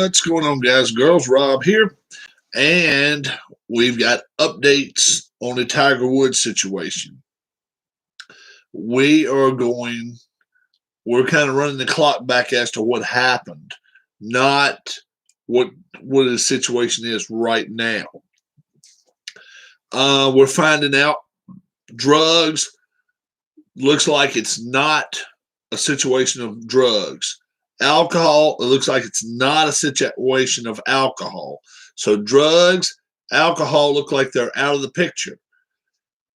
What's going on, guys and girls? Rob here, and we've got updates on the Tiger Woods situation. We're kind of running the clock back as to what happened, not what his situation is right now. We're finding out drugs. Looks like it's not a situation of drugs. Alcohol, it looks like it's not a situation of alcohol. So drugs, alcohol look like they're out of the picture.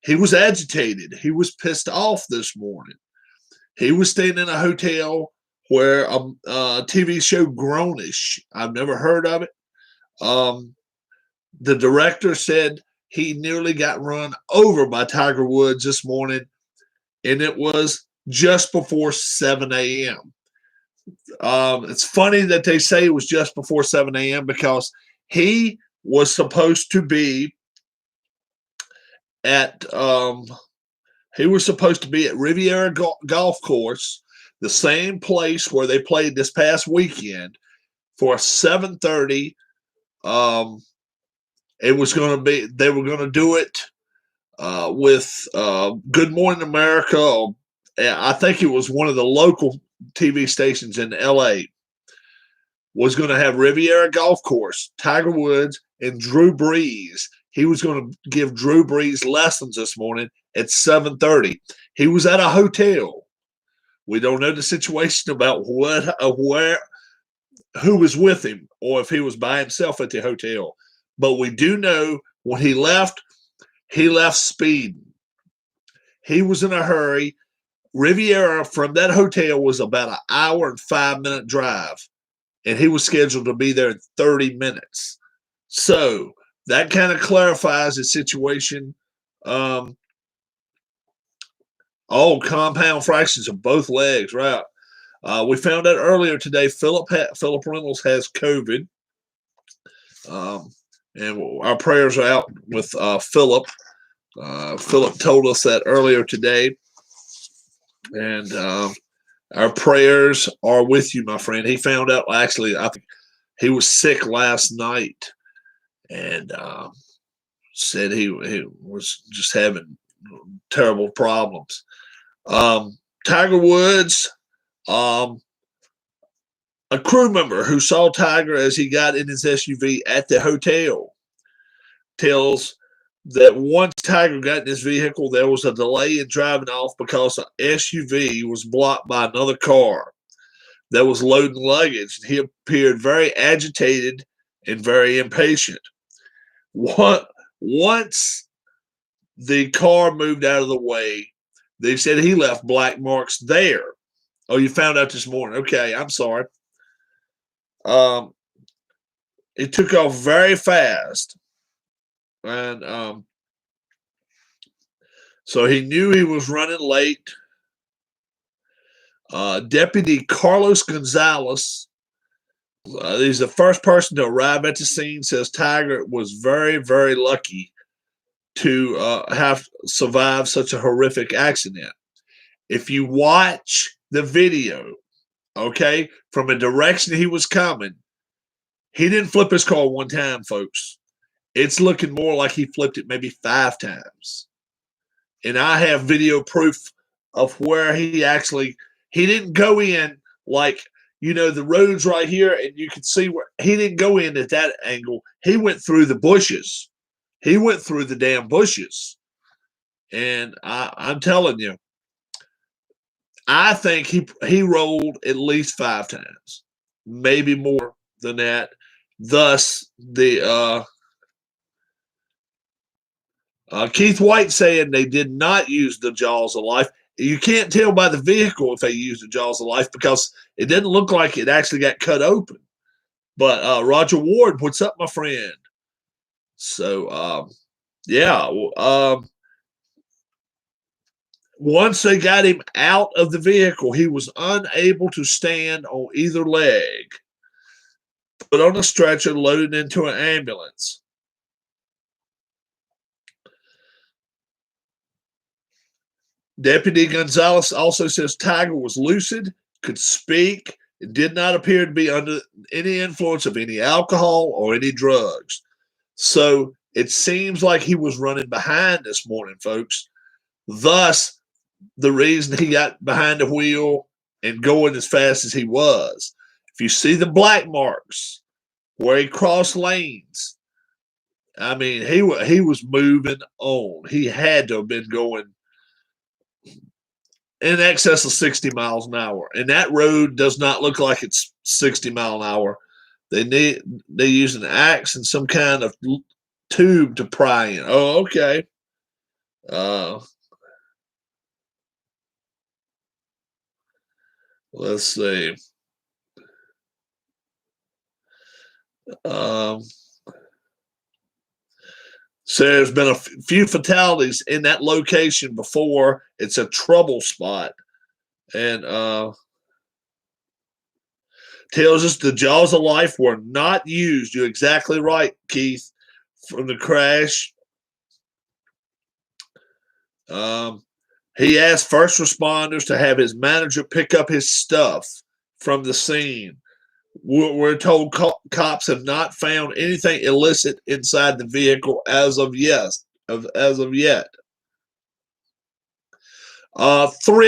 He was agitated. He was pissed off this morning. He was staying in a hotel where a TV show Grownish. I've never heard of it. The director said he nearly got run over by Tiger Woods this morning, and it was just before 7 a.m. It's funny that they say it was just before 7 a.m. because he was supposed to be at Riviera Golf Course, the same place where they played this past weekend, for 7:30. It was going to be. They were going to do it with Good Morning America. I think it was one of the local TV stations in LA was going to have Riviera Golf Course, Tiger Woods, and Drew Brees. He was going to give Drew Brees lessons this morning at 7:30. He was at a hotel. We don't know the situation about who was with him or if he was by himself at the hotel. But we do know when he left speeding. He was in a hurry. Riviera from that hotel was about an hour and 5-minute drive, and he was scheduled to be there in 30 minutes. So that kind of clarifies the situation. Compound fractures of both legs, right? We found out earlier today Philip Reynolds has COVID, and our prayers are out with Philip. Philip told us that earlier today. And our prayers are with you, my friend. He found out, actually, I think he was sick last night and said he was just having terrible problems. Tiger Woods, a crew member who saw Tiger as he got in his SUV at the hotel, tells that once Tiger got in his vehicle, there was a delay in driving off because an SUV was blocked by another car that was loading luggage. He appeared very agitated and very impatient. Once the car moved out of the way, they said he left black marks there. Oh, you found out this morning. Okay, I'm sorry. It took off very fast. And so he knew he was running late. Deputy Carlos Gonzalez, he's the first person to arrive at the scene, says Tiger was very, very lucky to have survived such a horrific accident. If you watch the video, okay, from a direction he was coming, he didn't flip his car one time, folks. It's looking more like he flipped it maybe 5 times. And I have video proof of where he didn't go in like, the road's right here and you can see where he didn't go in at that angle. He went through the bushes. He went through the damn bushes. And I'm telling you, I think he rolled at least 5 times, maybe more than that. Thus, the Keith White saying they did not use the jaws of life. You can't tell by the vehicle if they used the jaws of life because it didn't look like it actually got cut open. But Roger Ward, what's up, my friend? So, once they got him out of the vehicle, he was unable to stand on either leg. Put on a stretcher, loaded into an ambulance. Deputy Gonzalez also says Tiger was lucid, could speak, It did not appear to be under any influence of any alcohol or any drugs. So it seems like he was running behind this morning, folks. Thus, the reason he got behind the wheel and going as fast as he was. If you see the black marks where he crossed lanes, I mean, he was moving on. He had to have been going in excess of 60 miles an hour. And that road does not look like it's 60 mile an hour. They use an axe and some kind of tube to pry in. Oh, okay. Let's see. So there's been a few fatalities in that location before. It's a trouble spot. And tells us the jaws of life were not used. You're exactly right, Keith, from the crash. He asked first responders to have his manager pick up his stuff from the scene. We're told cops have not found anything illicit inside the vehicle as of yet. 3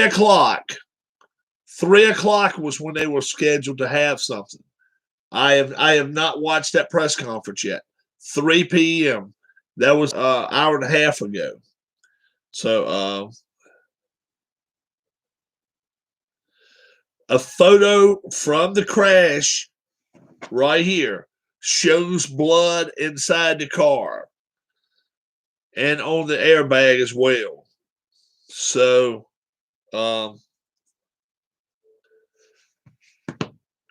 o'clock. 3 o'clock was when they were scheduled to have something. I have not watched that press conference yet. 3 p.m. That was an hour and a half ago. So a photo from the crash right here shows blood inside the car and on the airbag as well. So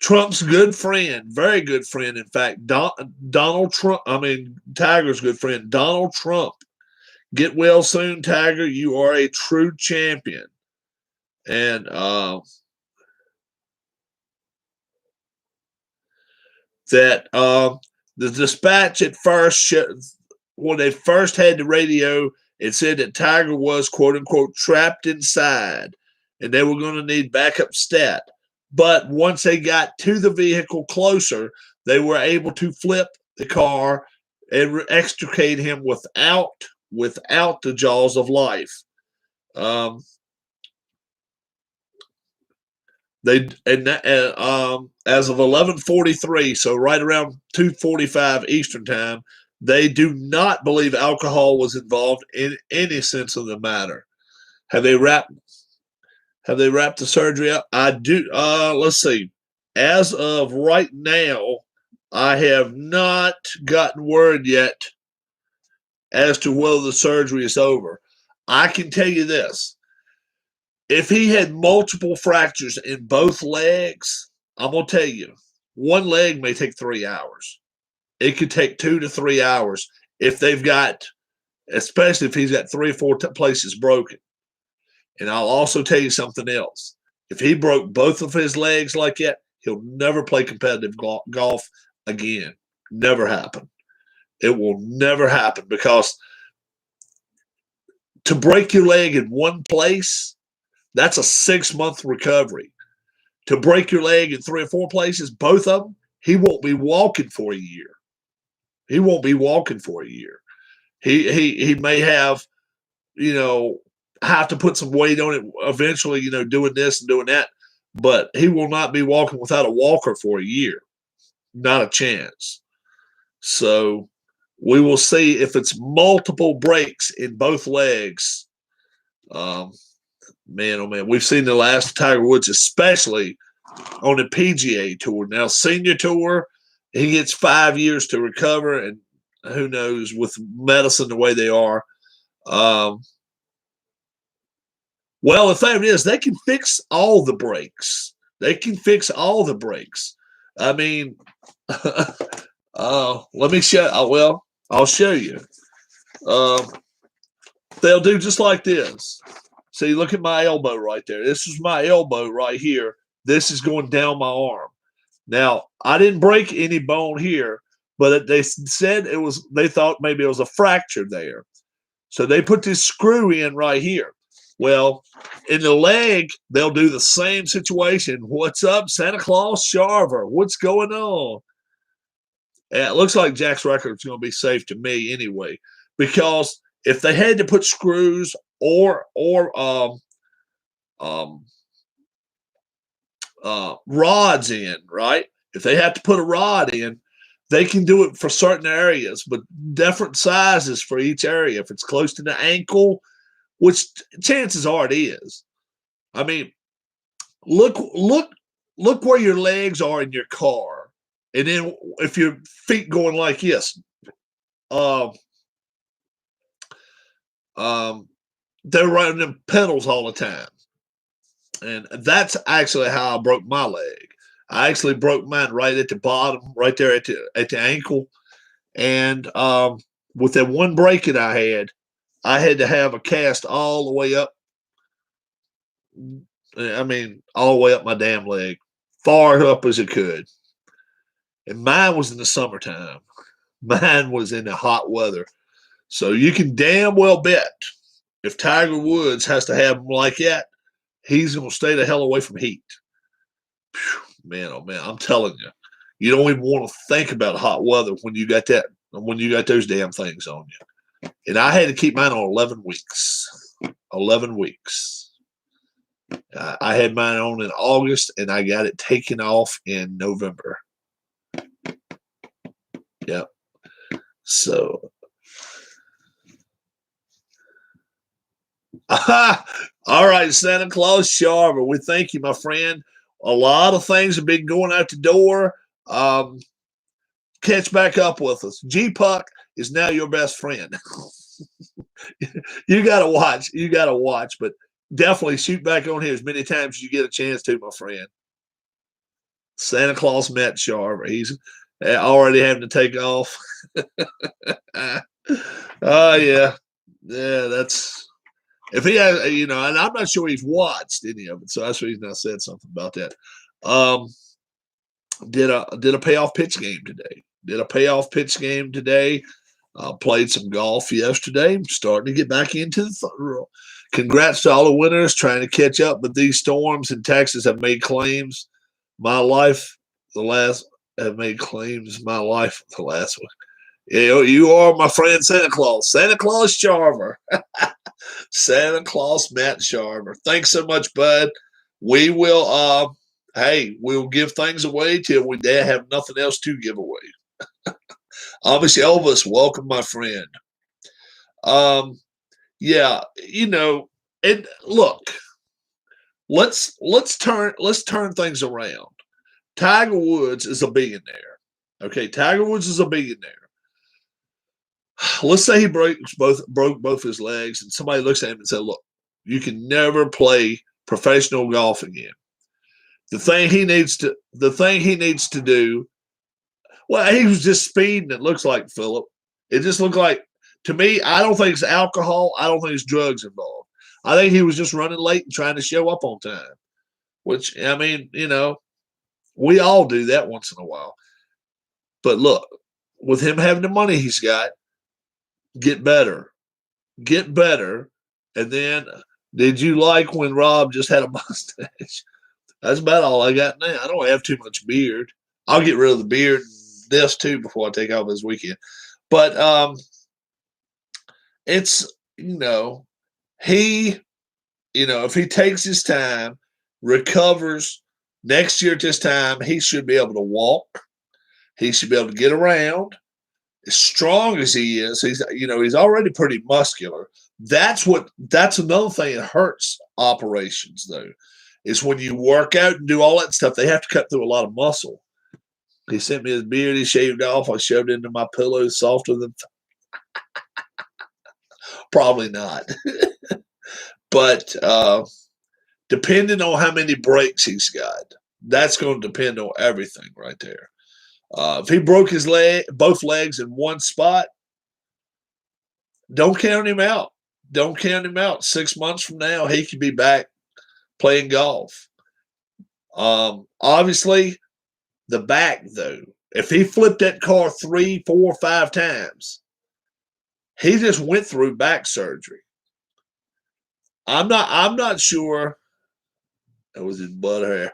Trump's good friend, very good friend, in fact, Donald Trump, Tiger's good friend, Donald Trump. Get well soon, Tiger. You are a true champion. And that the dispatch at first, when they first had the radio, it said that Tiger was, quote unquote, trapped inside and they were going to need backup stat. But once they got to the vehicle closer, they were able to flip the car and extricate him without the jaws of life. As of 11:43, so right around 2:45 Eastern time, they do not believe alcohol was involved in any sense of the matter. Have they wrapped the surgery up? I do. Let's see. As of right now, I have not gotten word yet as to whether the surgery is over. I can tell you this. If he had multiple fractures in both legs, I'm going to tell you, one leg may take 3 hours. It could take 2 to 3 hours if they've got, especially if he's got 3 or 4 places broken. And I'll also tell you something else. If he broke both of his legs like that, he'll never play competitive golf again. Never happen. It will never happen, because to break your leg in one place, that's a 6-month recovery. To break your leg in 3 or 4 places, both of them, he won't be walking for a year. He won't be walking for a year. He may have, have to put some weight on it eventually, doing this and doing that. But he will not be walking without a walker for a year. Not a chance. So we will see if it's multiple breaks in both legs. Man, oh man, we've seen the last Tiger Woods, especially on the PGA Tour. Now, Senior Tour, he gets 5 years to recover, and who knows with medicine the way they are. Well, the thing is, they can fix all the breaks. Let me show. Well, I'll show you. They'll do just like this. See, look at my elbow right there. This is my elbow right here. This is going down my arm. Now, I didn't break any bone here, but they said they thought maybe it was a fracture there. So they put this screw in right here. Well, in the leg, they'll do the same situation. What's up, Santa Claus Sharver? What's going on? And it looks like Jack's record's going to be safe to me anyway, because if they had to put screws or um, rods in, right? If they have to put a rod in, they can do it for certain areas, but different sizes for each area. If it's close to the ankle, which chances are it is. I mean, look where your legs are in your car, and then if your feet going like this, um, they're running them pedals all the time, and that's actually how I broke my leg. I actually broke mine right at the bottom, right there at the ankle, and with that one break that I had to have a cast all the way up. I mean, all the way up my damn leg, far up as it could. And mine was in the summertime. Mine was in the hot weather. So you can damn well bet if Tiger Woods has to have them like that, he's going to stay the hell away from heat. Man, oh man, I'm telling you, you don't even want to think about hot weather when you got those damn things on you. And I had to keep mine on 11 weeks. 11 weeks. I had mine on in August, and I got it taken off in November. Yep. So, all right, Santa Claus Sharver, we thank you, my friend. A lot of things have been going out the door. Catch back up with us. G-Puck is now your best friend. You got to watch. You got to watch, but definitely shoot back on here as many times as you get a chance to, my friend. Santa Claus Matt Sharver. He's already having to take off. Oh, yeah. Yeah, that's – if he has, and I'm not sure he's watched any of it, so that's the reason I said something about that. Did a payoff pitch game today. Played some golf yesterday. Starting to get back into the congrats to all the winners trying to catch up, but these storms in Texas have made claims. My last one. You are my friend Santa Claus. Santa Claus Sharver. Santa Claus Matt Sharver. Thanks so much, bud. We will we'll give things away till we have nothing else to give away. Obviously, Elvis, welcome, my friend. Yeah, and look, let's turn things around. Tiger Woods is a billionaire. Okay, Tiger Woods is a billionaire. Let's say he broke both his legs, and somebody looks at him and said, "Look, you can never play professional golf again." The thing he needs to do. Well, he was just speeding. It looks like, Philip. It just looked like, to me, I don't think it's alcohol. I don't think it's drugs involved. I think he was just running late and trying to show up on time. Which, I mean, we all do that once in a while. But look, with him having the money he's got, get better. And then, did you like when Rob just had a mustache? That's about all I got now. I don't have too much beard. I'll get rid of the beard this too before I take off this weekend. But it's, if he takes his time, recovers next year at this time, he should be able to walk. He should be able to get around. As strong as he is, he's already pretty muscular. That's another thing that hurts operations, though, is when you work out and do all that stuff, they have to cut through a lot of muscle. He sent me his beard. He shaved off. I shoved it into my pillow, softer than probably not. But depending on how many breaks he's got, that's going to depend on everything right there. If he broke both legs in one spot, don't count him out. Don't count him out. 6 months from now, he could be back playing golf. Obviously, the back, though, if he flipped that car 3, 4, 5 times, he just went through back surgery. I'm not sure. That was his butt hair.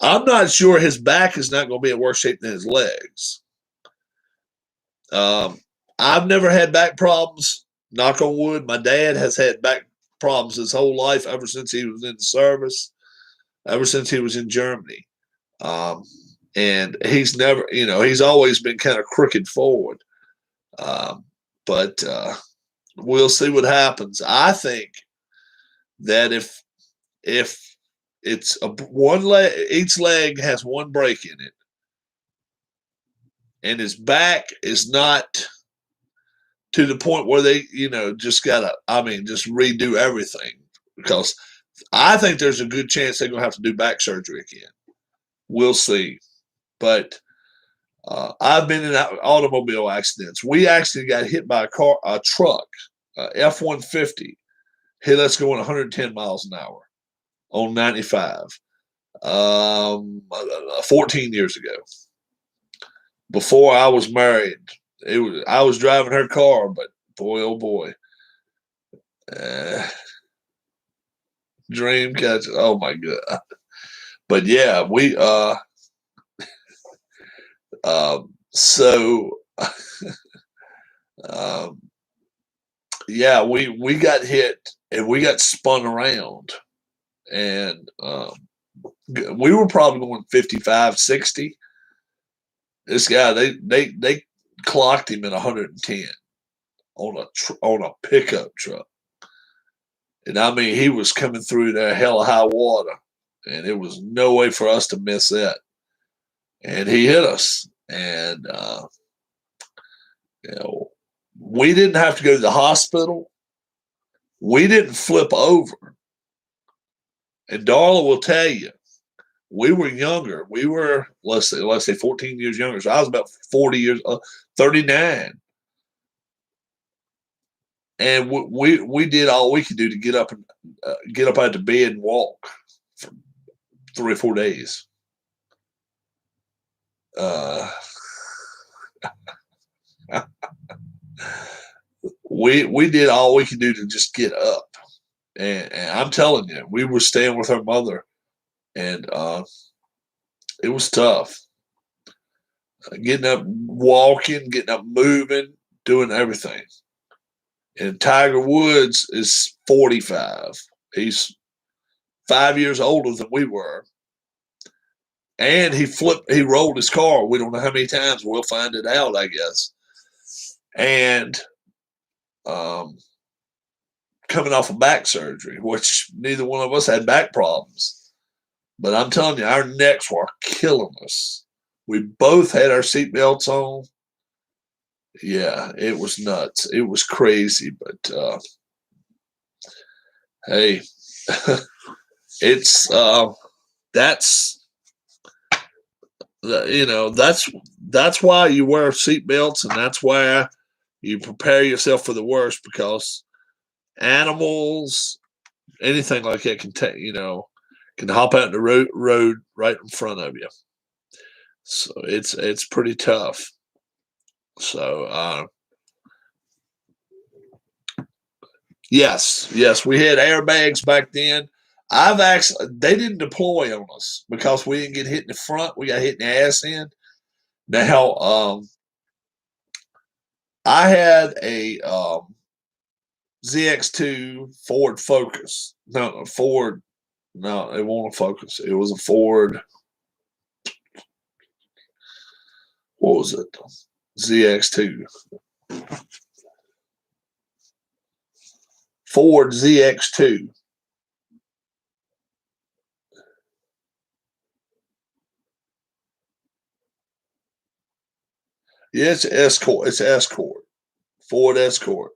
I'm not sure his back is not going to be in worse shape than his legs. Um, I've never had back problems. Knock on wood. My dad has had back problems his whole life, ever since he was in the service, ever since he was in Germany. Um, and he's never, he's always been kind of crooked forward. Um, but we'll see what happens. I think that if it's one leg, each leg has one break in it, and his back is not to the point where they, just gotta, just redo everything, because I think there's a good chance they're gonna have to do back surgery again. We'll see. But I've been in automobile accidents. We actually got hit by a truck, F-150, hit us going 110 miles an hour on 95, 14 years ago. Before I was married, I was driving her car, but boy, oh boy, dream catch. Oh my god! But yeah, we so um, yeah, we got hit and we got spun around, and we were probably going 55, 60. This guy, they clocked him at 110 on a pickup truck, and he was coming through there hell of high water, and it was no way for us to miss that. And he hit us, and we didn't have to go to the hospital. We didn't flip over. And Darla will tell you, we were younger. We were, let's say 14 years younger. So I was about 40 years, 39. And we did all we could do to get up out of bed and walk for 3 or 4 days. We did all we could do to just get up. And I'm telling you, we were staying with her mother, and it was tough. Getting up, walking, getting up, moving, doing everything. And Tiger Woods is 45. He's 5 years older than we were. And he rolled his car. We don't know how many times. We'll find it out, I guess. And coming off of back surgery, which neither one of us had back problems. But I'm telling you, our necks were killing us. We both had our seatbelts on. Yeah, it was nuts. It was crazy, but hey, it's that's that's why you wear seatbelts, and that's why you prepare yourself for the worst, because animals, anything like that can hop out in the road right in front of you. So it's pretty tough. So yes, we had airbags back then. They didn't deploy on us because we didn't get hit in the front. We got hit in the ass end. Now, I had a ZX2 Ford Focus. No, Ford. No, it wasn't a Focus. It was a Ford. What was it? ZX2. Ford ZX2. Yeah, it's Escort. It's Escort. Ford Escort.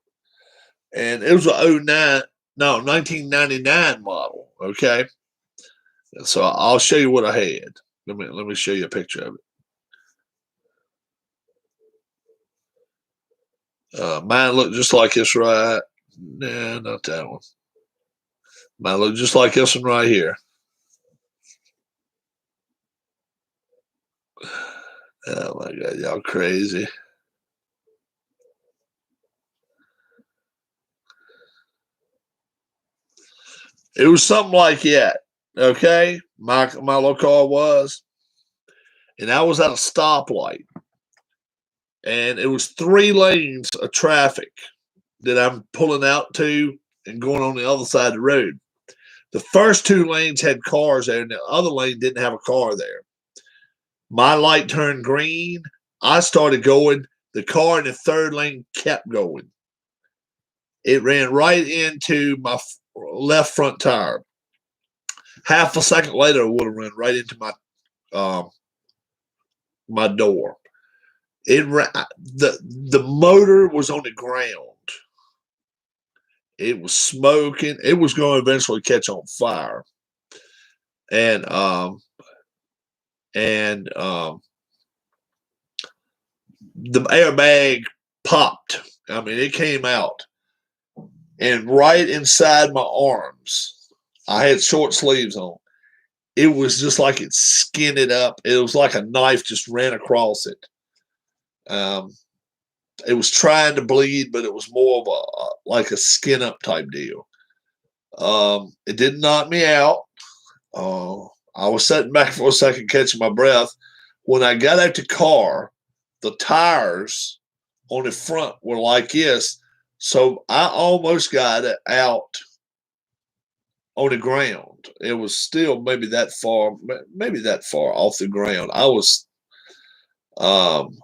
And it was a 1999 model. Okay. So I'll show you what I had. Let me show you a picture of it. Mine looked just like this, right? Nah, not that one. Mine looked just like this one right here. Oh my God, y'all crazy. It was something like that. Okay, my little car was, and I was at a stoplight, and it was 3 lanes of traffic that I'm pulling out to and going on the other side of the road. The first 2 lanes had cars there, and the other lane didn't have a car there. My light turned green. I started going. The car in the 3rd lane kept going. It ran right into my left front tire. Half a second later, it would have run right into my door. It the motor was on the ground. It was smoking. It was going to eventually catch on fire, and the airbag popped. I mean, it came out, and right inside my arms, I had short sleeves on. It was just like it skinned it up. It was like a knife just ran across it. It was trying to bleed, but it was more of like a skin up type deal. It didn't knock me out. I was sitting back for a second, catching my breath. When I got out the car, the tires on the front were like this, so I almost got it out on the ground. It was still maybe that far off the ground. I was, um,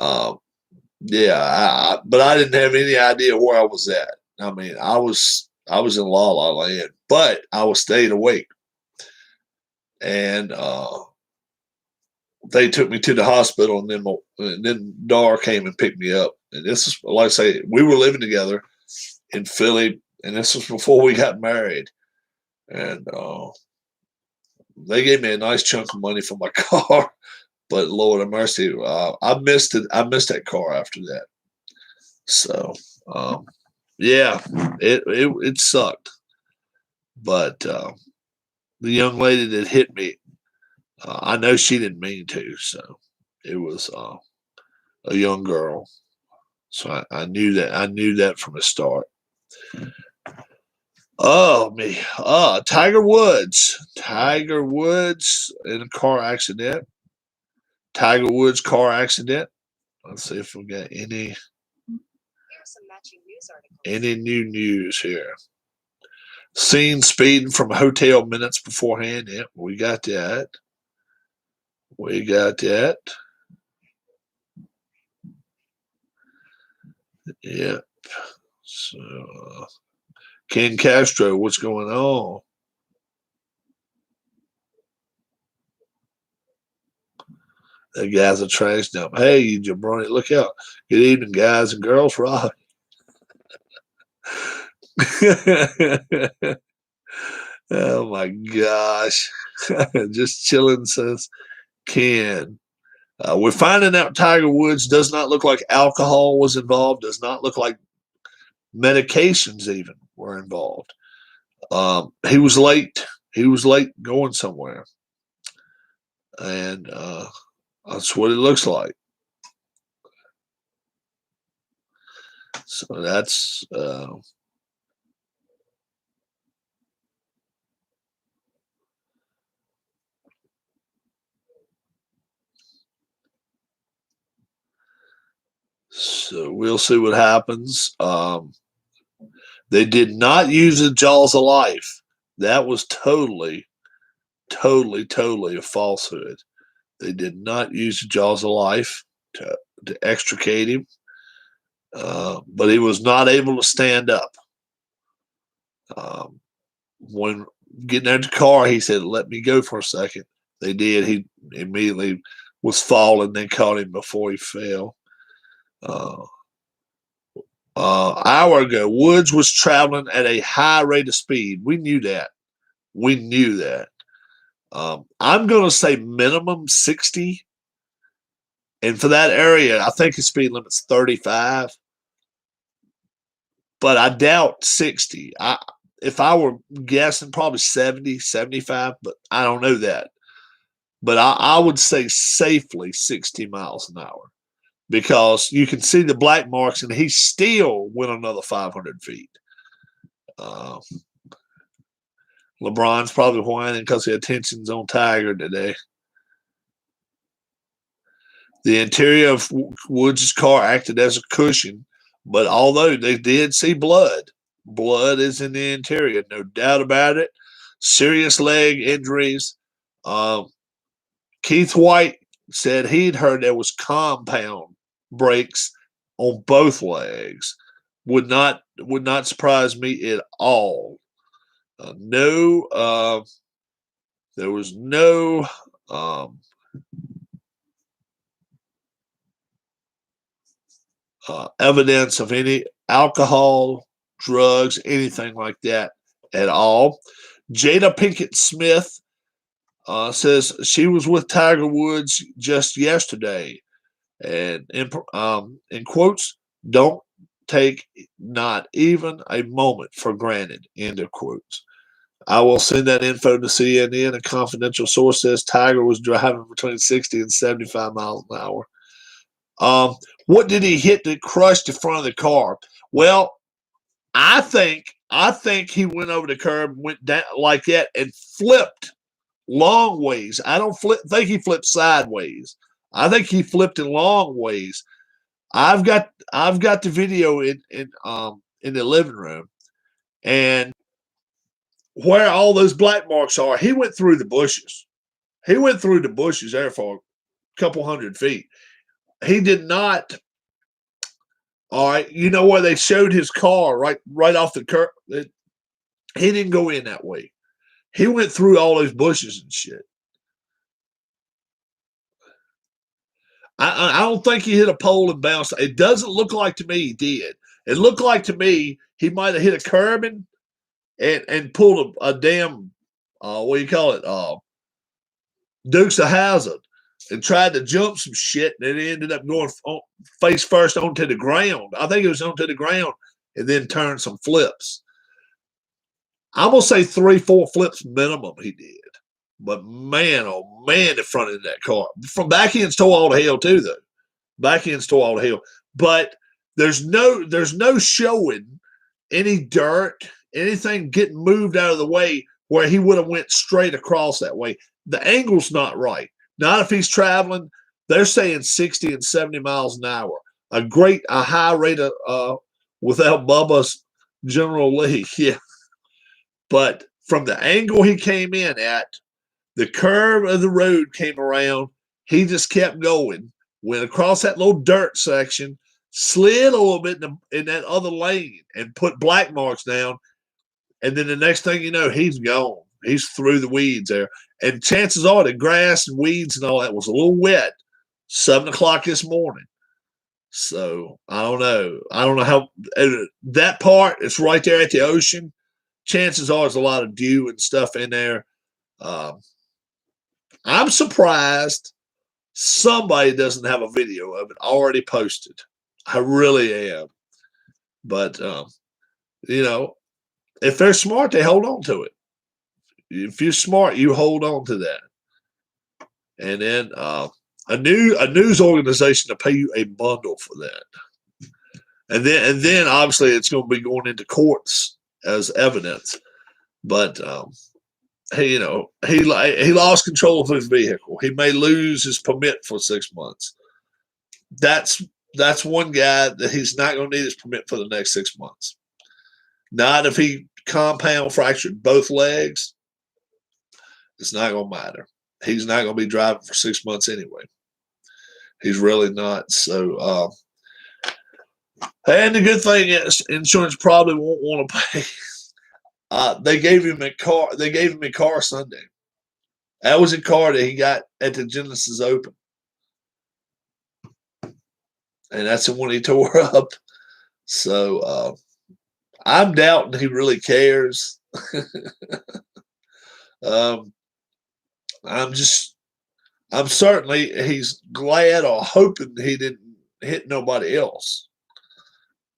um, yeah, but I didn't have any idea where I was at. I mean, I was in La La Land, but I was staying awake, and they took me to the hospital, and then Dar came and picked me up. And this is, like I say, we were living together in Philly, and this was before we got married. And they gave me a nice chunk of money for my car, but Lord have mercy, I missed it. I missed that car after that. So yeah, it sucked. But the young lady that hit me, I know she didn't mean to. So it was a young girl. So I knew that. I knew that from the start. Oh me, Tiger Woods. Tiger Woods in a car accident. Tiger Woods car accident. Let's see if we got any new news here. Seen speeding from a hotel minutes beforehand. Yep, we got that. We got that. Yep. So, Ken Castro, what's going on? That guy's a trash dump. Hey, you jabroni, look out. Good evening, guys and girls. Rob. Oh, my gosh. Just chilling, says Ken. We're finding out Tiger Woods does not look like alcohol was involved, does not look like medications even were involved. He was late. He was late going somewhere. And that's what it looks like. So that's so we'll see what happens. They did not use the jaws of life. That was totally a falsehood. They did not use the jaws of life to extricate him, but he was not able to stand up. When getting out of the car, he said, "Let me go for a second." They did. He immediately was falling. They caught him before he fell. Hour ago, Woods was traveling at a high rate of speed. We knew that. We knew that. I'm going to say minimum 60. And for that area, I think his speed limit's 35. But I doubt 60. If I were guessing, probably 70, 75, but I don't know that. But I would say safely 60 miles an hour, because you can see the black marks, and he still went another 500 feet. Uh, LeBron's probably whining because the attention's on Tiger today. The interior of Woods' car acted as a cushion, but although they did see blood, blood is in the interior, no doubt about it. Serious leg injuries. Keith White said he'd heard there was compound breaks on both legs. Would not surprise me at all. There was no evidence of any alcohol, drugs, anything like that at all. Jada Pinkett Smith says she was with Tiger Woods just yesterday, and in quotes, don't take not even a moment for granted, end of quotes. I will send that info to CNN. A confidential source says Tiger was driving between 60 and 75 miles an hour. What did he hit that crushed the front of the car? Well, I think he went over the curb, went down like that, and flipped long ways. I don't think he flipped sideways. I think he flipped in long ways. I've got the video in the living room, and where all those black marks are, he went through the bushes. He went through the bushes there for a couple 100 feet. He did not. All right, you know where they showed his car right off the curb. He didn't go in that way. He went through all those bushes and shit. I don't think he hit a pole and bounced. It doesn't look like to me he did. It looked like to me he might have hit a curb and pulled a damn what do you call it? Dukes of Hazzard, and tried to jump some shit, and it ended up going face first onto the ground. I think it was onto the ground, and then turned some flips. I'm gonna say 3-4 flips minimum he did. But man, oh man, the front of that car. From back end's tore all to hell too, though. Back end's tore all to hell. But there's no showing any dirt, anything getting moved out of the way where he would have went straight across that way. The angle's not right. Not if he's traveling. They're saying 60 and 70 miles an hour. A high rate of without Bubba's General Lee. Yeah. But from the angle he came in at, the curve of the road came around. He just kept going, went across that little dirt section, slid a little bit in that other lane, and put black marks down. And then the next thing you know, he's gone. He's through the weeds there. And chances are the grass and weeds and all that was a little wet 7 o'clock this morning. So I don't know. I don't know how that part is right there at the ocean. Chances are there's a lot of dew and stuff in there. I'm surprised somebody doesn't have a video of it already posted. I really am. But, if they're smart, they hold on to it. If you're smart, you hold on to that. And then a news organization to pay you a bundle for that. And then obviously it's going to be going into courts as evidence. But he lost control of his vehicle. He may lose his permit for 6 months. That's one guy that he's not going to need his permit for the next 6 months. Not if he compound fractured both legs. It's not going to matter. He's not going to be driving for 6 months anyway. He's really not. So, and the good thing is, insurance probably won't want to pay. They gave him a car. They gave him a car Sunday. That was a car that he got at the Genesis Open, and that's the one he tore up. So I'm doubting he really cares. I'm certainly he's glad or hoping he didn't hit nobody else.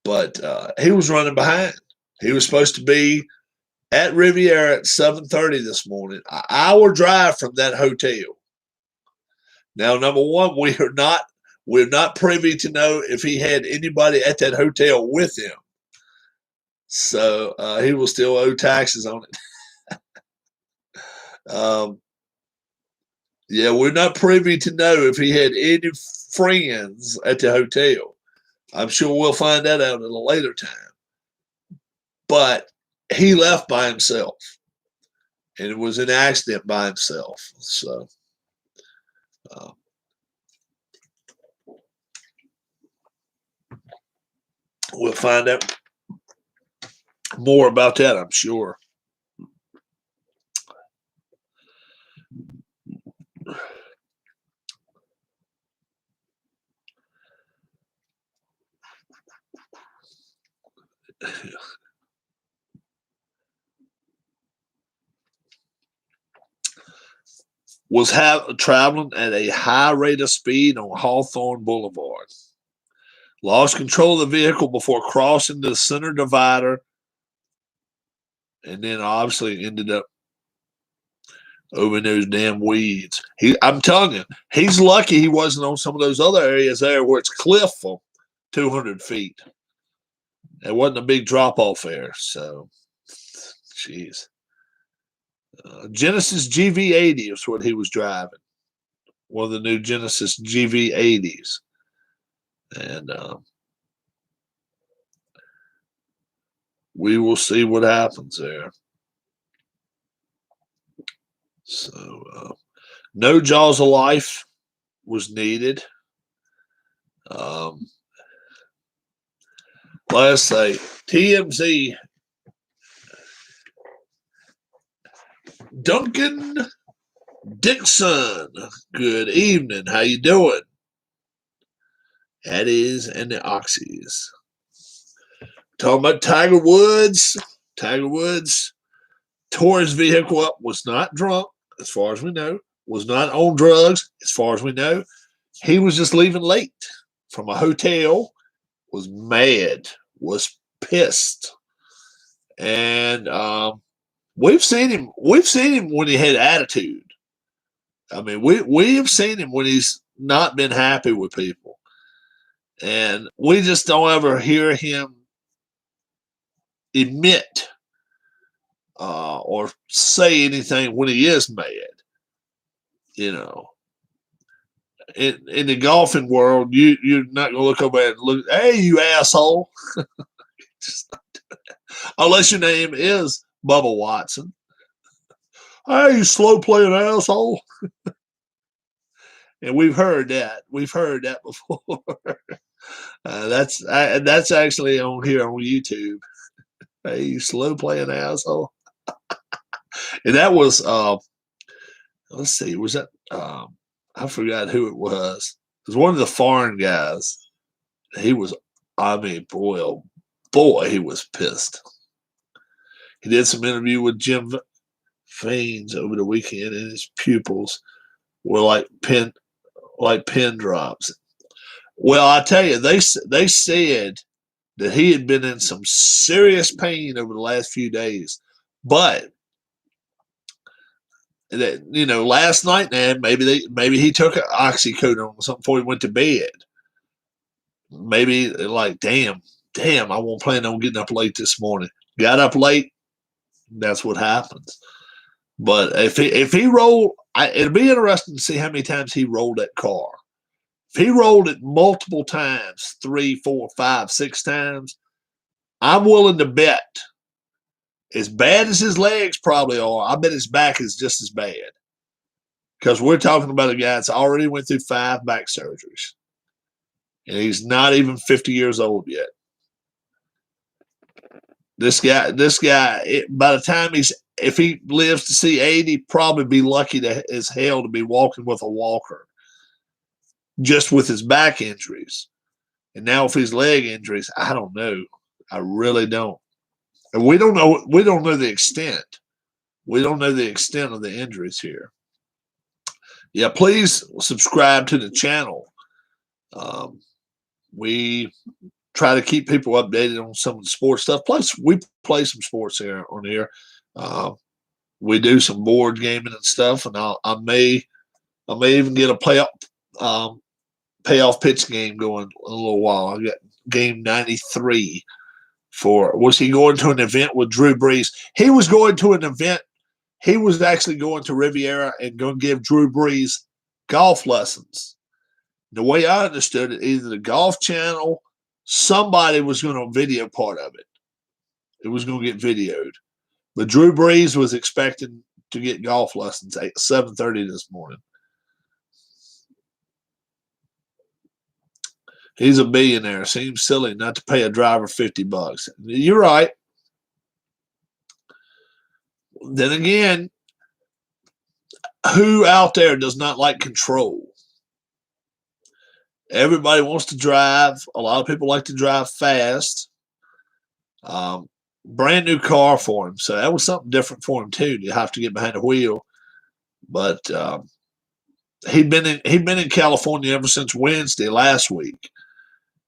But he was running behind. He was supposed to be at Riviera at 7:30 this morning, an hour drive from that hotel. Now, number one, we're not privy to know if he had anybody at that hotel with him. So he will still owe taxes on it. Yeah, we're not privy to know if he had any friends at the hotel. I'm sure we'll find that out at a later time. But he left by himself, and it was an accident by himself. So we'll find out more about that, I'm sure. Was traveling at a high rate of speed on Hawthorne Boulevard. Lost control of the vehicle before crossing the center divider, and then obviously ended up over in those damn weeds. I'm telling you, he's lucky he wasn't on some of those other areas there where it's cliff for 200 feet. It wasn't a big drop off there. So, jeez. Genesis GV80 is what he was driving. One of the new Genesis GV80s. And we will see what happens there. So, no Jaws of Life was needed. Let's say TMZ. Duncan Dixon, good evening. How you doing? That is, and the Oxys. Talking about Tiger Woods. Tiger Woods tore his vehicle up, was not drunk, as far as we know, was not on drugs, as far as we know. He was just leaving late from a hotel, was mad, was pissed. And we've seen him when he had attitude. I mean, we've seen him when he's not been happy with people. And we just don't ever hear him admit or say anything when he is mad. You know, in the golfing world, you're not gonna look over and look, hey, you asshole. Unless your name is Bubba Watson. Hey, you slow playing asshole. And we've heard that. We've heard that before. That's actually on here on YouTube. Hey, you slow playing asshole. And that was let's see, was that I forgot who it was. It was one of the foreign guys. He was, I mean, boy, oh boy, he was pissed. He did some interview with Jim Faines over the weekend, and his pupils were like pin drops. Well, I tell you, they said that he had been in some serious pain over the last few days, but that, you know, last night, man, maybe he took an oxycodone or something before he went to bed. Maybe like, damn, I won't plan on getting up late this morning. Got up late. That's what happens. But if he rolled, it'd be interesting to see how many times he rolled that car. If he rolled it multiple times, 3, 4, 5, 6 times, I'm willing to bet, as bad as his legs probably are, I bet his back is just as bad. Because we're talking about a guy that's already went through 5 back surgeries. And he's not even 50 years old yet. This guy, by the time if he lives to see 80, probably be lucky as hell to be walking with a walker, just with his back injuries. And now with his leg injuries, I don't know. I really don't. And we don't know the extent. We don't know the extent of the injuries here. Yeah, please subscribe to the channel. We try to keep people updated on some of the sports stuff. Plus, we play some sports here on here. We do some board gaming and stuff, and I may even get a payoff pitch game going in a little while. I got game 93 was he going to an event with Drew Brees? He was going to an event. He was actually going to Riviera and going to give Drew Brees golf lessons. The way I understood it, either the Golf Channel, somebody was going to video part of it. It was going to get videoed. But Drew Brees was expecting to get golf lessons at 7:30 this morning. He's a billionaire. Seems silly not to pay a driver $50. You're right. Then again, who out there does not like control? Everybody wants to drive. A lot of people like to drive fast. Brand new car for him, so that was something different for him too. You have to get behind the wheel, but he'd been in California ever since Wednesday last week,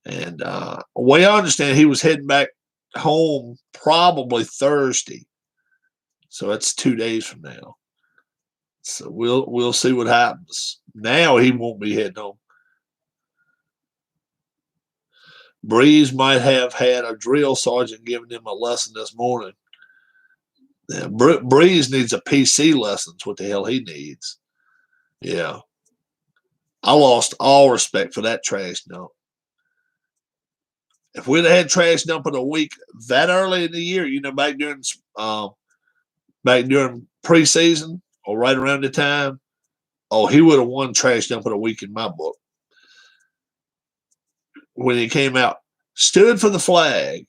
and the way I understand, he was heading back home probably Thursday. So that's 2 days from now. So we'll see what happens. Now he won't be heading home. Brees might have had a drill sergeant giving him a lesson this morning. Yeah, Brees needs a PC lessons. What the hell he needs? Yeah. I lost all respect for that trash dump. If we'd have had trash dump in a week that early in the year, back during preseason or right around the time, he would have won trash dump in a week in my book. When he came out, stood for the flag,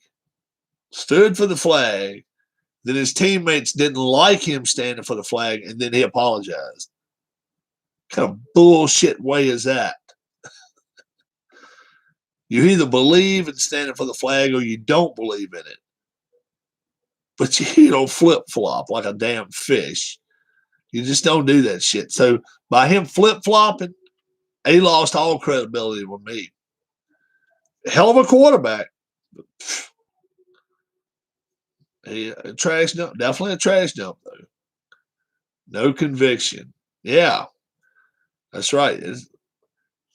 then his teammates didn't like him standing for the flag, and then he apologized. What kind of bullshit way is that? You either believe in standing for the flag or you don't believe in it. But you don't flip-flop like a damn fish. You just don't do that shit. So by him flip-flopping, he lost all credibility with me. Hell of a quarterback. A trash dump. Definitely a trash dump, though. No conviction. Yeah. That's right.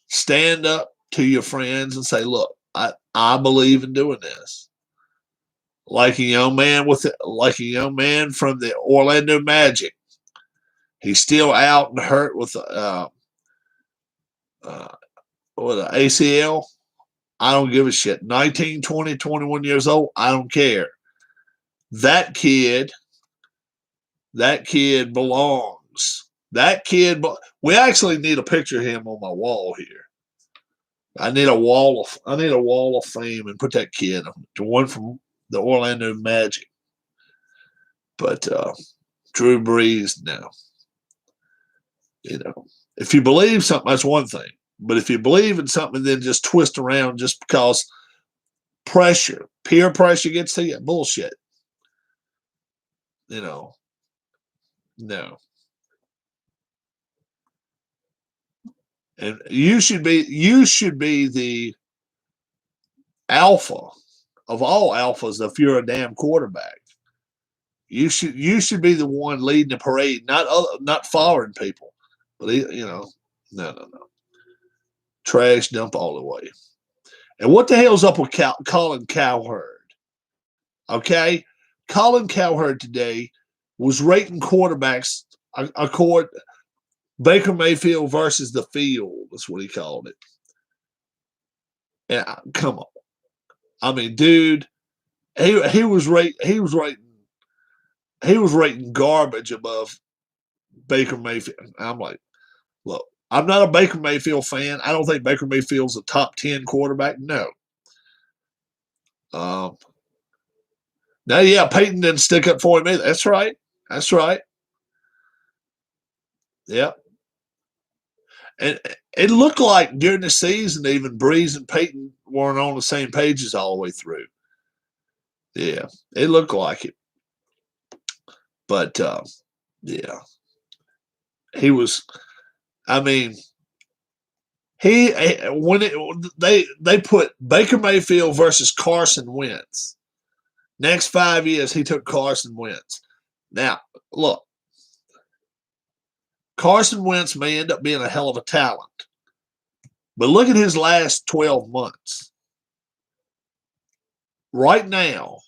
Stand up to your friends and say, look, I believe in doing this. Like a young man from the Orlando Magic. He's still out and hurt with an ACL. I don't give a shit. 19, 20, 21 years old, I don't care. That kid belongs. We actually need a picture of him on my wall here. I need a wall of fame and put that kid, the one from the Orlando Magic. But Drew Brees now. If you believe something, that's one thing. But if you believe in something and then just twist around just because peer pressure gets to you, bullshit. No. And you should be the alpha of all alphas if you're a damn quarterback. You should be the one leading the parade, not following people. But no. Trash dump all the way. And what the hell's up with Colin Cowherd? Okay, Colin Cowherd today was rating quarterbacks according Baker Mayfield versus the field. That's what he called it. Yeah, come on. I mean, dude, he was rating garbage above Baker Mayfield. I'm like, look, I'm not a Baker Mayfield fan. I don't think Baker Mayfield's a top 10 quarterback. No. Now, yeah, Peyton didn't stick up for him either. That's right. Yeah. And it looked like during the season, even Brees and Peyton weren't on the same pages all the way through. Yeah, it looked like it. But, yeah. He was, I mean, they put Baker Mayfield versus Carson Wentz. Next 5 years, he took Carson Wentz. Now, look, Carson Wentz may end up being a hell of a talent, but look at his last 12 months. right now,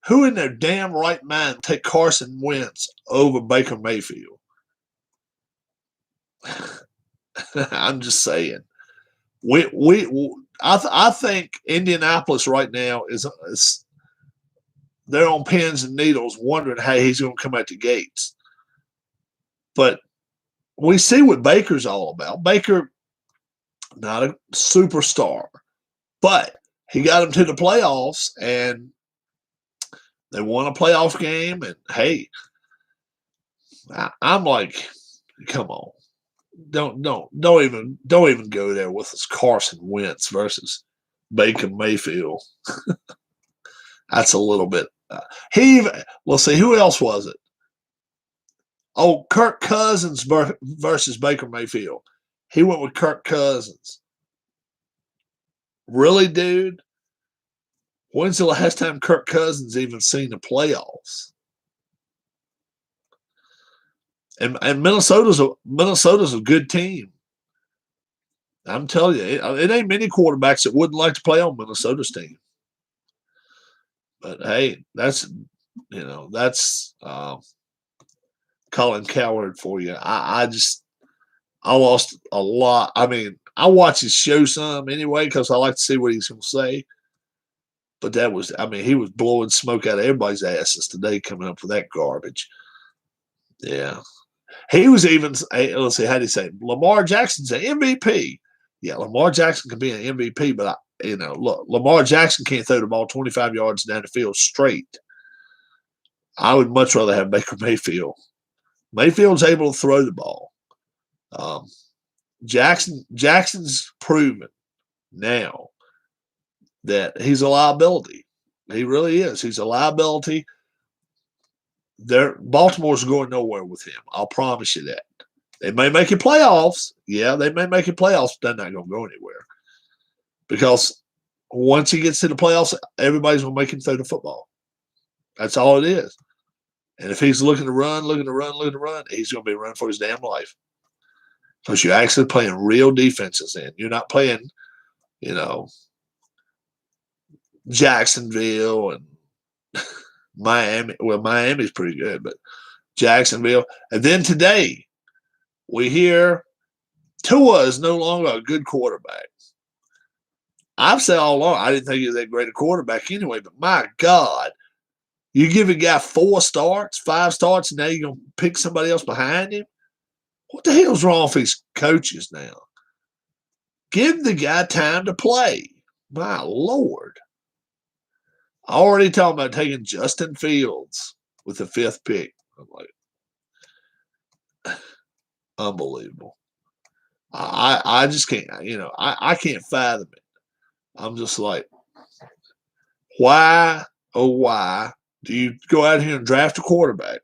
who in their damn right mind take Carson Wentz over Baker Mayfield? I'm just saying. I think Indianapolis right now is they're on pins and needles, wondering how he's going to come out the gates. But we see what Baker's all about. Baker, not a superstar, but he got him to the playoffs, and they won a playoff game. And hey, I'm like, come on, don't even go there with this Carson Wentz versus Baker Mayfield. That's a little bit. Let's see, who else was it? Oh, Kirk Cousins versus Baker Mayfield. He went with Kirk Cousins. Really, dude? When's the last time Kirk Cousins even seen the playoffs? And Minnesota's a good team. I'm telling you, it ain't many quarterbacks that wouldn't like to play on Minnesota's team. But hey, that's Colin Cowherd for you. I lost a lot. I mean, I watch his show some anyway because I like to see what he's going to say. But he was blowing smoke out of everybody's asses today coming up with that garbage. Yeah. He was even, let's see, how do you say, Lamar Jackson's an MVP. Yeah, Lamar Jackson can be an MVP, but look, Lamar Jackson can't throw the ball 25 yards down the field straight. I would much rather have Baker Mayfield. Mayfield's able to throw the ball. Jackson's proven now that he's a liability. He really is. He's a liability. Baltimore's going nowhere with him. I'll promise you that. They may make it playoffs. Yeah, they may make it playoffs, but they're not going to go anywhere. Because once he gets to the playoffs, everybody's going to make him throw the football. That's all it is. And if he's looking to run, he's going to be running for his damn life. Because you're actually playing real defenses in. You're not playing, Jacksonville and Miami. Well, Miami's pretty good, but Jacksonville. And then today, we hear Tua is no longer a good quarterback. I've said all along, I didn't think he was that great a quarterback anyway, but my God, you give a guy 5 starts, and now you're going to pick somebody else behind him? What the hell's wrong with these coaches now? Give the guy time to play. My Lord. I already talking about taking Justin Fields with the 5th pick. I'm like, unbelievable. I just can't, I can't fathom it. I'm just like, why, oh, why do you go out here and draft a quarterback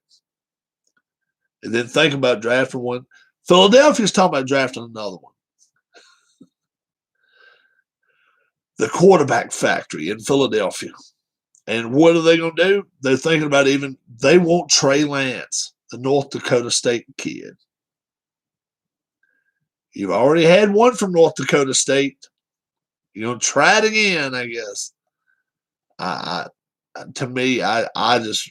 and then think about drafting one? Philadelphia's talking about drafting another one. The quarterback factory in Philadelphia. And what are they going to do? They're thinking about they want Trey Lance, the North Dakota State kid. You've already had one from North Dakota State. You're going to try it again, I guess. To me, I just,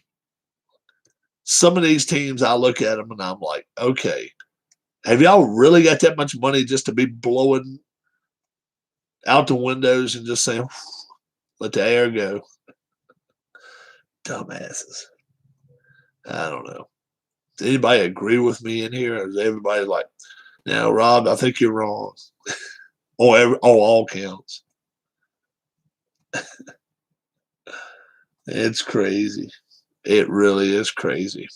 some of these teams, I look at them and I'm like, okay, have y'all really got that much money just to be blowing out the windows and just saying, let the air go? Dumbasses. I don't know. Does anybody agree with me in here? Or is everybody like, now, Rob, I think you're wrong. All counts. It's crazy. It really is crazy.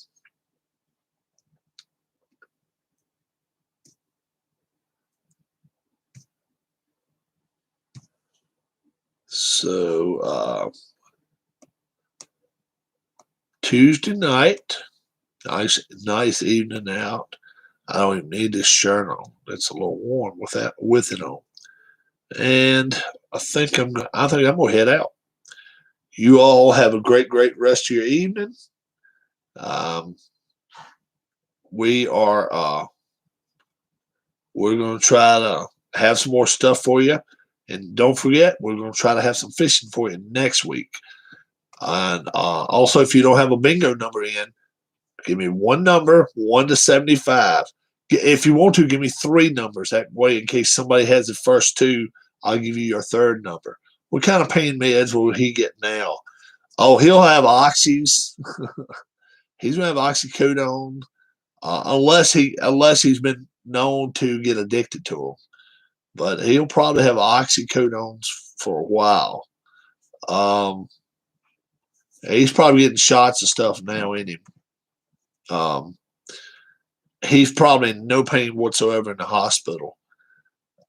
So, Tuesday night, nice evening out. I don't even need this shirt on. It's a little warm with it on. And I think I'm gonna head out. You all have a great rest of your evening. We're gonna try to have some more stuff for you. And don't forget, we're going to try to have some fishing for you next week. And also, if you don't have a bingo number in, give me one number, 1 to 75. If you want to, give me 3 numbers. That way, in case somebody has the first 2, I'll give you your 3rd number. What kind of pain meds will he get now? Oh, he'll have oxys. He's gonna have oxycodone, unless he's been known to get addicted to them. But he'll probably have oxycodones for a while. He's probably getting shots and stuff now in him. He's probably in no pain whatsoever in the hospital.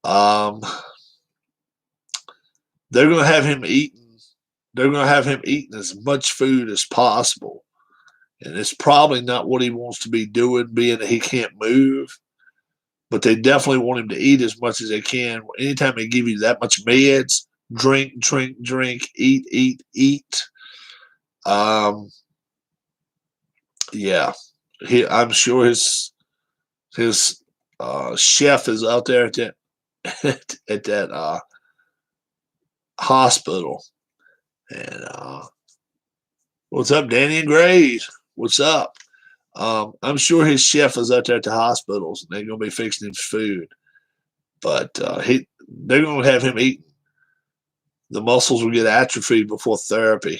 They're going to have him eating. They're going to have him eating as much food as possible, and it's probably not what he wants to be doing, being that he can't move. But they definitely want him to eat as much as they can. Anytime they give you that much meds, drink, eat. Yeah, I'm sure his chef is out there at that hospital. And what's up, Danny and Grays? What's up? I'm sure his chef is out there at the hospitals, and they're going to be fixing his food. But they're going to have him eating. The muscles will get atrophied before therapy.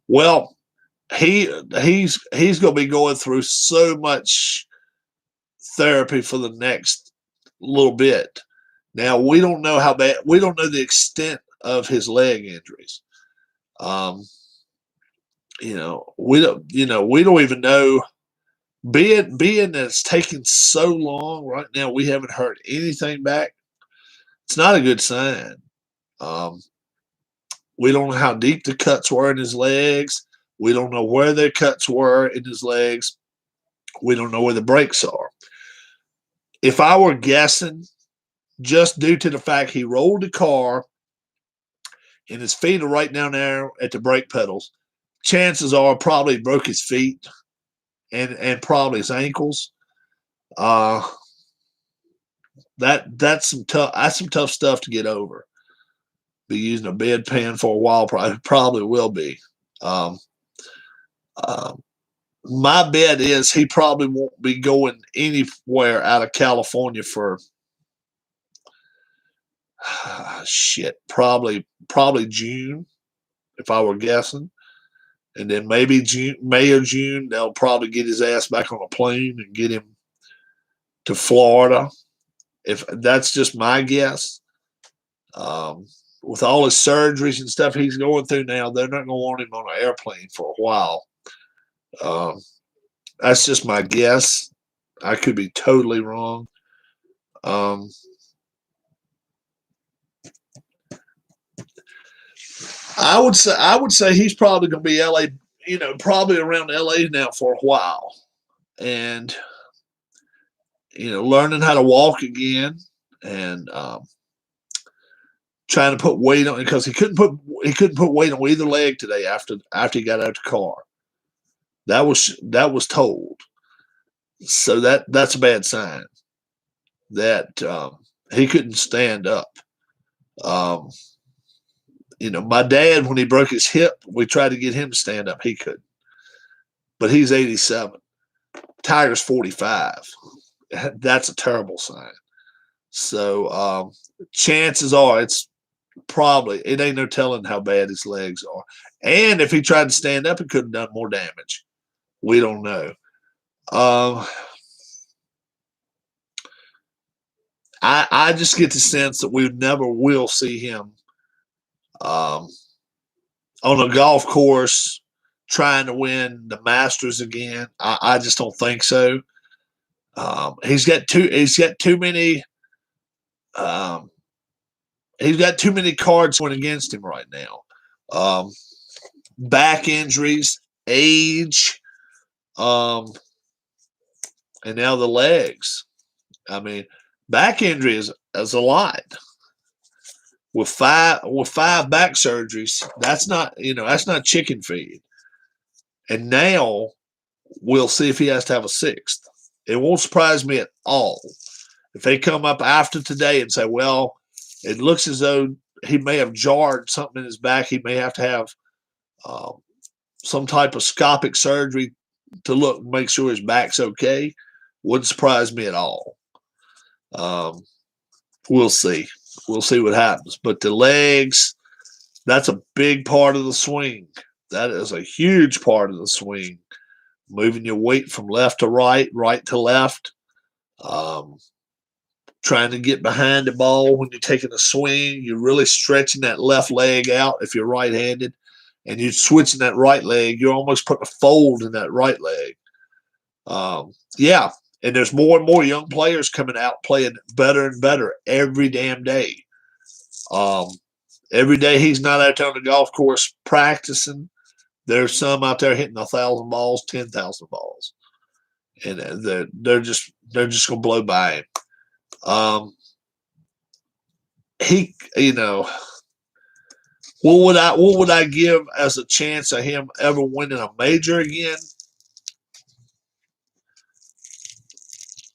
Well, he's going to be going through so much therapy for the next little bit. Now, we don't know how bad. We don't know the extent of his leg injuries. We don't even know. Being that it's taking so long right now, we haven't heard anything back. It's not a good sign. We don't know how deep the cuts were in his legs. We don't know where the cuts were in his legs. We don't know where the breaks are. If I were guessing, just due to the fact he rolled the car and his feet are right down there at the brake pedals, chances are probably broke his feet and probably his ankles. That's some tough stuff to get over. Be using a bedpan for a while, probably will be. My bet is he probably won't be going anywhere out of California for probably June, if I were guessing. And then maybe May or June, they'll probably get his ass back on a plane and get him to Florida. If that's just my guess. With all his surgeries and stuff he's going through now, they're not going to want him on an airplane for a while. That's just my guess. I could be totally wrong. I would say he's probably going to be LA, probably around LA now for a while, and learning how to walk again, and trying to put weight on, because he couldn't put weight on either leg today after he got out of the car. That was told. So that's a bad sign that he couldn't stand up. My dad, when he broke his hip, we tried to get him to stand up. He couldn't. But he's 87. Tiger's 45. That's a terrible sign. So chances are it ain't no telling how bad his legs are. And if he tried to stand up, he could have done more damage. We don't know. I just get the sense that we never will see him on a golf course trying to win the Masters again. I just don't think so. He's got too many cards going against him right now. Back injuries, age, and now the legs. I mean, back injury is a lot. With five back surgeries, that's not chicken feed. And now we'll see if he has to have a 6th. It won't surprise me at all if they come up after today and say, well, it looks as though he may have jarred something in his back. He may have to have some type of scopic surgery to make sure his back's okay. Wouldn't surprise me at all. We'll see. We'll see what happens. But the legs, that's a big part of the swing. That is a huge part of the swing. Moving your weight from left to right, right to left. Trying to get behind the ball when you're taking a swing. You're really stretching that left leg out if you're right-handed. And you're switching that right leg. You're almost putting a fold in that right leg. Yeah. And there's more and more young players coming out playing better and better every damn day. Every day he's not out there on the golf course practicing. There's some out there hitting 1,000 balls, 10,000 balls, and they're just gonna blow by him. He, what would I give as a chance of him ever winning a major again?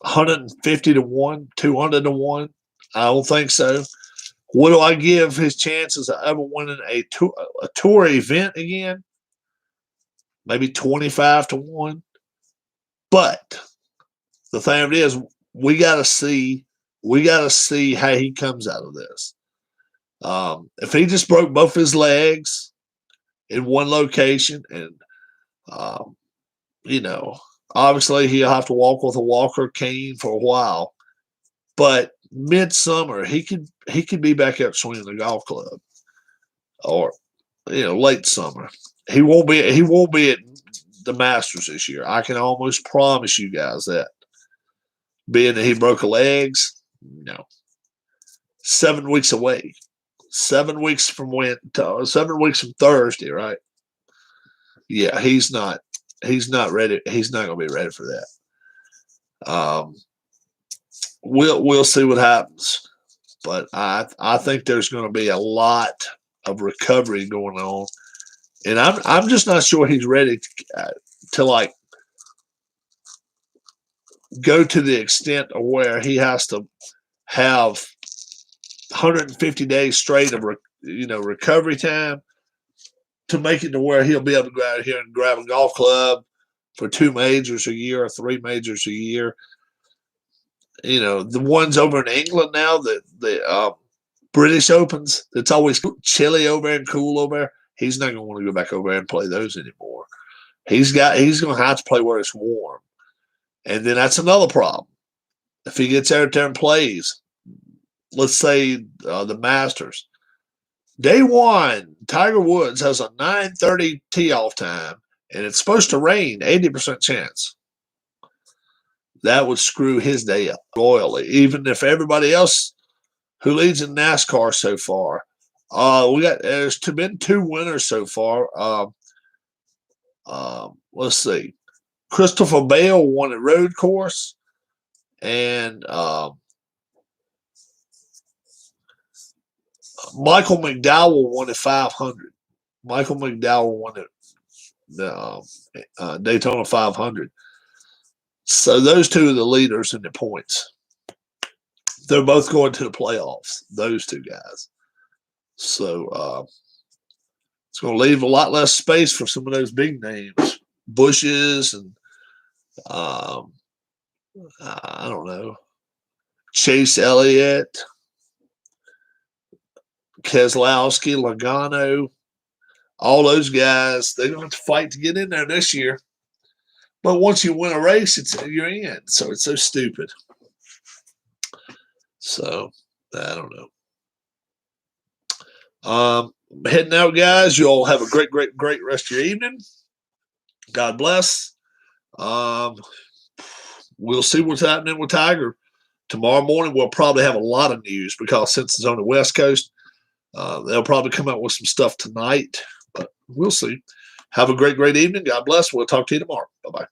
150 to 1, 200 to 1. I don't think so. What do I give his chances of ever winning a tour event again? Maybe 25 to 1. But the thing of it is, we gotta see how he comes out of this. If he just broke both his legs in one location, and obviously he'll have to walk with a walker cane for a while, but midsummer he could be back out swinging the golf club, or late summer. He won't be at the Masters this year. I can almost promise you guys that. Being that he broke a legs, 7 weeks away. 7 weeks from 7 weeks from Thursday, right? Yeah, he's not ready. He's not going to be ready for that. We'll see what happens, but I think there's going to be a lot of recovery going on, and I'm just not sure he's ready to like go to the extent of where he has to have 150 days straight of recovery time to make it to where he'll be able to go out here and grab a golf club for 2 majors a year or 3 majors a year. The ones over in England now, the British Opens, it's always chilly over there and cool over there. He's not going to want to go back over there and play those anymore. He's going to have to play where it's warm. And then that's another problem. If he gets out there and plays, let's say the Masters, day one, Tiger Woods has a 9:30 tee-off time, and it's supposed to rain, 80% chance. That would screw his day up royally, even if everybody else who leads in NASCAR so far. There's been 2 winners so far. Let's see. Christopher Bale won a road course, and Michael McDowell won a 500. Michael McDowell won the Daytona 500. So those 2 are the leaders in the points. They're both going to the playoffs, those 2 guys. So it's going to leave a lot less space for some of those big names, Bushes and I don't know, Chase Elliott, Keselowski, Logano, all those guys. They're going to have to fight to get in there this year. But once you win a race, you're in. So it's so stupid. So I don't know. Heading out, guys. You all have a great, great, great rest of your evening. God bless. We'll see what's happening with Tiger. Tomorrow morning, we'll probably have a lot of news because since it's on the West Coast, they'll probably come out with some stuff tonight. But we'll see. Have a great, great evening. God bless. We'll talk to you tomorrow. Bye-bye.